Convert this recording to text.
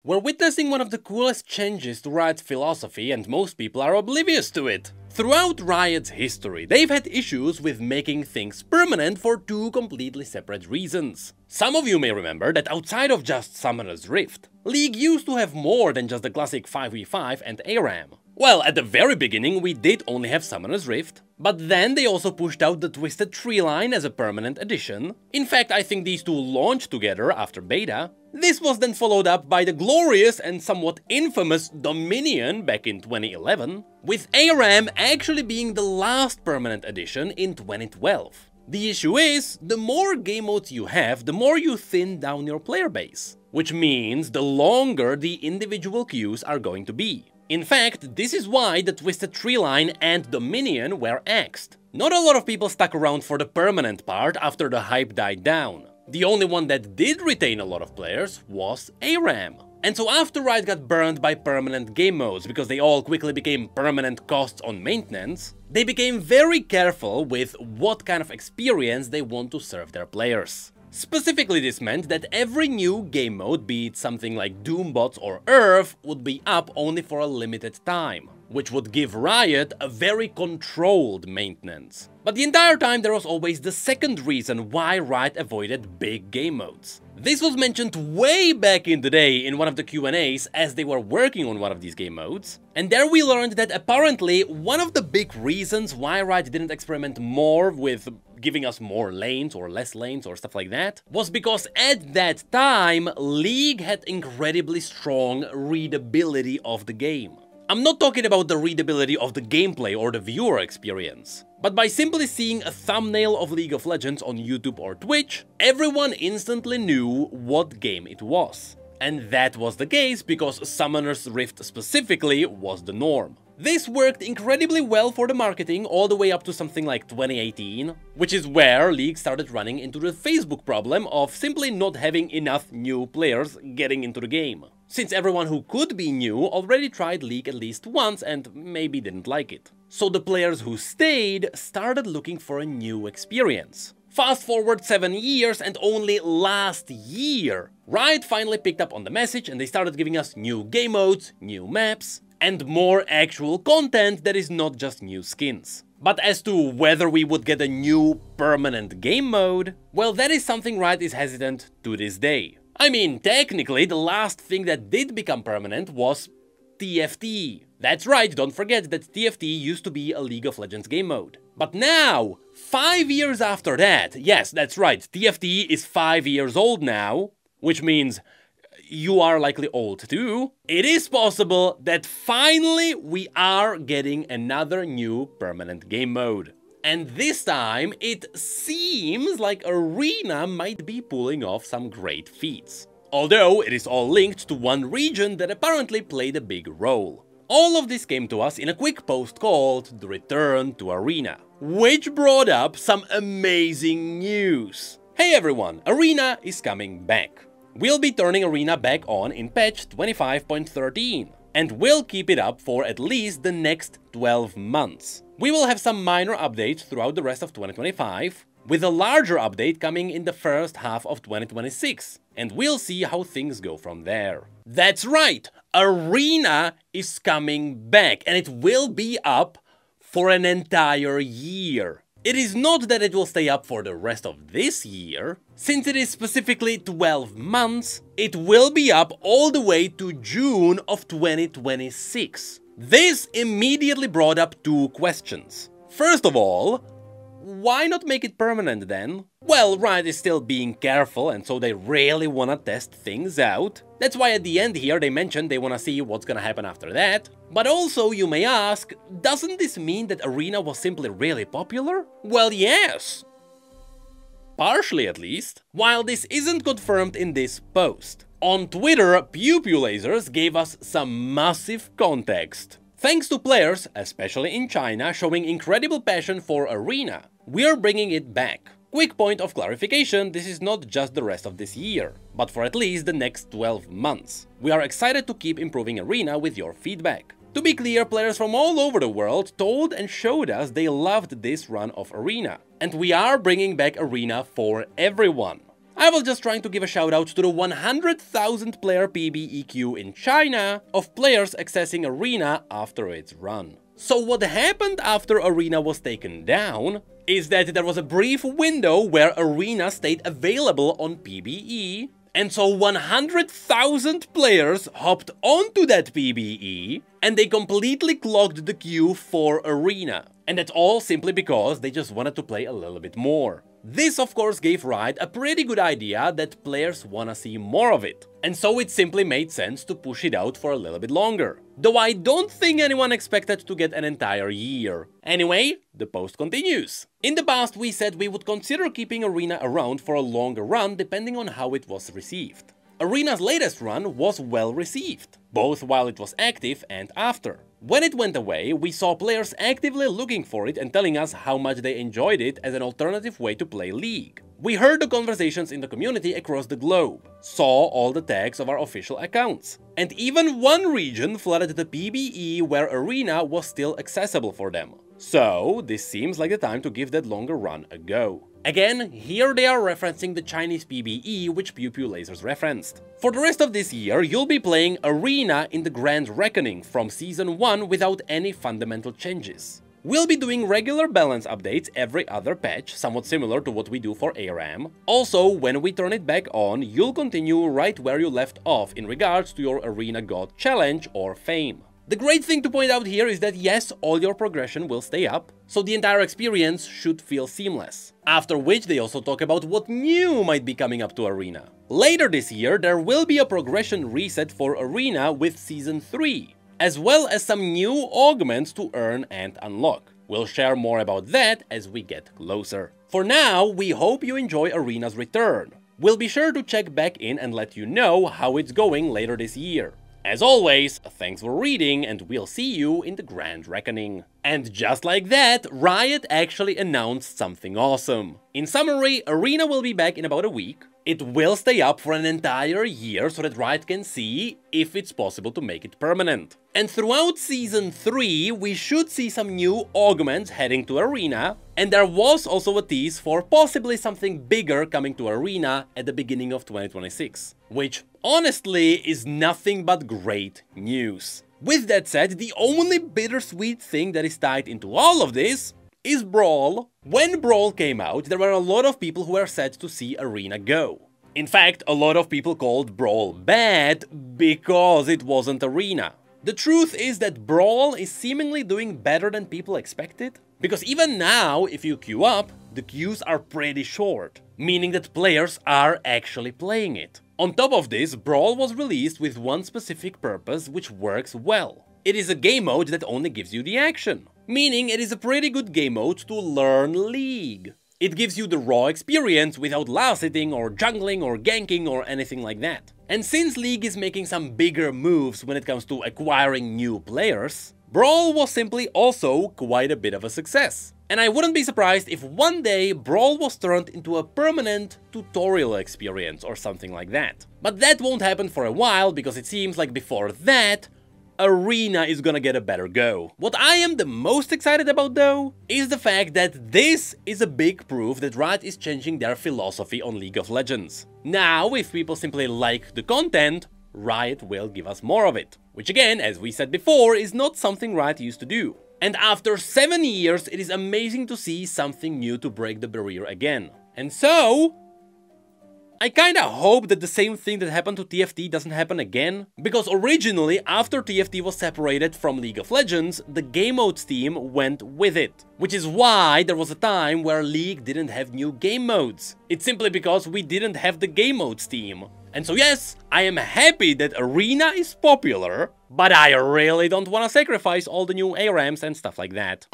We're witnessing one of the coolest changes to Riot's philosophy, and most people are oblivious to it. Throughout Riot's history, they've had issues with making things permanent for two completely separate reasons. Some of you may remember that outside of just Summoner's Rift, League used to have more than just the classic 5v5 and ARAM. Well, at the very beginning we did only have Summoner's Rift, but then they also pushed out the Twisted Tree line as a permanent addition. In fact, I think these two launched together after beta. This was then followed up by the glorious and somewhat infamous Dominion back in 2011, with ARAM actually being the last permanent addition in 2012. The issue is, the more game modes you have, the more you thin down your player base, which means the longer the individual queues are going to be. In fact, this is why the Twisted Tree line and Dominion were axed. Not a lot of people stuck around for the permanent part after the hype died down. The only one that did retain a lot of players was ARAM. And so after Riot got burned by permanent game modes because they all quickly became permanent costs on maintenance, they became very careful with what kind of experience they want to serve their players. Specifically, this meant that every new game mode, be it something like Doombots or Earth, would be up only for a limited time, which would give Riot a very controlled maintenance. But the entire time there was always the second reason why Riot avoided big game modes. This was mentioned way back in the day in one of the Q&As as they were working on one of these game modes, and there we learned that apparently one of the big reasons why Riot didn't experiment more with giving us more lanes or less lanes or stuff like that was because at that time League had incredibly strong readability of the game. I'm not talking about the readability of the gameplay or the viewer experience, but by simply seeing a thumbnail of League of Legends on YouTube or Twitch, everyone instantly knew what game it was. And that was the case because Summoner's Rift specifically was the norm. This worked incredibly well for the marketing all the way up to something like 2018, which is where League started running into the Facebook problem of simply not having enough new players getting into the game. Since everyone who could be new already tried League at least once and maybe didn't like it. So the players who stayed started looking for a new experience. Fast forward 7 years and only last year, Riot finally picked up on the message and they started giving us new game modes, new maps, and more actual content that is not just new skins. But as to whether we would get a new permanent game mode, well, that is something Riot is hesitant to this day. I mean, technically, the last thing that did become permanent was TFT. That's right, don't forget that TFT used to be a League of Legends game mode. But now, 5 years after that, yes, that's right, TFT is 5 years old now, which means you are likely old too. It is possible that finally we are getting another new permanent game mode. And this time, it seems like Arena might be pulling off some great feats. Although it is all linked to one region that apparently played a big role. All of this came to us in a quick post called The Return to Arena, which brought up some amazing news. Hey everyone, Arena is coming back. We'll be turning Arena back on in patch 25.13, and we'll keep it up for at least the next 12 months. We will have some minor updates throughout the rest of 2025, with a larger update coming in the first half of 2026, and we'll see how things go from there. That's right, Arena is coming back, and it will be up for an entire year. It is not that it will stay up for the rest of this year. Since it is specifically 12 months, it will be up all the way to June of 2026. This immediately brought up two questions. First of all, why not make it permanent then? Well, Riot is still being careful and so they really wanna test things out. That's why at the end here they mentioned they wanna see what's gonna happen after that. But also you may ask, doesn't this mean that Arena was simply really popular? Well, yes. Partially at least. While this isn't confirmed in this post. On Twitter, Pew Pew Lasers gave us some massive context. Thanks to players, especially in China, showing incredible passion for Arena, we're bringing it back. Quick point of clarification, this is not just the rest of this year, but for at least the next 12 months. We are excited to keep improving Arena with your feedback. To be clear, players from all over the world told and showed us they loved this run of Arena. And we are bringing back Arena for everyone. I was just trying to give a shout out to the 100,000 player PBE queue in China of players accessing Arena after its run. So what happened after Arena was taken down is that there was a brief window where Arena stayed available on PBE, and so 100,000 players hopped onto that PBE and they completely clogged the queue for Arena. And that's all simply because they just wanted to play a little bit more. This of course gave Riot a pretty good idea that players wanna see more of it, and so it simply made sense to push it out for a little bit longer. Though I don't think anyone expected to get an entire year. Anyway, the post continues. In the past we said we would consider keeping Arena around for a longer run depending on how it was received. Arena's latest run was well received, both while it was active and after. When it went away, we saw players actively looking for it and telling us how much they enjoyed it as an alternative way to play League. We heard the conversations in the community across the globe, saw all the tags of our official accounts, and even one region flooded the PBE where Arena was still accessible for them. So, this seems like the time to give that longer run a go. Again, here they are referencing the Chinese PBE which Pew Pew Lasers referenced. For the rest of this year, you'll be playing Arena in the Grand Reckoning from Season 1 without any fundamental changes. We'll be doing regular balance updates every other patch, somewhat similar to what we do for ARAM. Also, when we turn it back on, you'll continue right where you left off in regards to your Arena God Challenge or Fame. The great thing to point out here is that yes, all your progression will stay up, so the entire experience should feel seamless. After which they also talk about what new might be coming up to Arena. Later this year, there will be a progression reset for Arena with Season 3, as well as some new augments to earn and unlock. We'll share more about that as we get closer. For now, we hope you enjoy Arena's return. We'll be sure to check back in and let you know how it's going later this year. As always, thanks for reading and we'll see you in the Grand Reckoning. And just like that, Riot actually announced something awesome. In summary, Arena will be back in about a week. It will stay up for an entire year so that Riot can see if it's possible to make it permanent. And throughout Season 3, we should see some new augments heading to Arena, and there was also a tease for possibly something bigger coming to Arena at the beginning of 2026, which honestly is nothing but great news. With that said, the only bittersweet thing that is tied into all of this is Brawl. When Brawl came out, there were a lot of people who were sad to see Arena go. In fact, a lot of people called Brawl bad because it wasn't Arena. The truth is that Brawl is seemingly doing better than people expected, because even now, if you queue up, the queues are pretty short, meaning that players are actually playing it. On top of this, Brawl was released with one specific purpose which works well. It is a game mode that only gives you the action, meaning it is a pretty good game mode to learn League. It gives you the raw experience without last-hitting or jungling or ganking or anything like that. And since League is making some bigger moves when it comes to acquiring new players, Brawl was simply also quite a bit of a success. And I wouldn't be surprised if one day Brawl was turned into a permanent tutorial experience or something like that. But that won't happen for a while, because it seems like before that, Arena is gonna get a better go. What I am the most excited about though, is the fact that this is a big proof that Riot is changing their philosophy on League of Legends. Now, if people simply like the content, Riot will give us more of it. Which again, as we said before, is not something Riot used to do. And after 7 years, it is amazing to see something new to break the barrier again. And so, I kinda hope that the same thing that happened to TFT doesn't happen again, because originally, after TFT was separated from League of Legends, the game modes team went with it. Which is why there was a time where League didn't have new game modes. It's simply because we didn't have the game modes team. And so yes, I am happy that Arena is popular, but I really don't wanna sacrifice all the new ARAMs and stuff like that.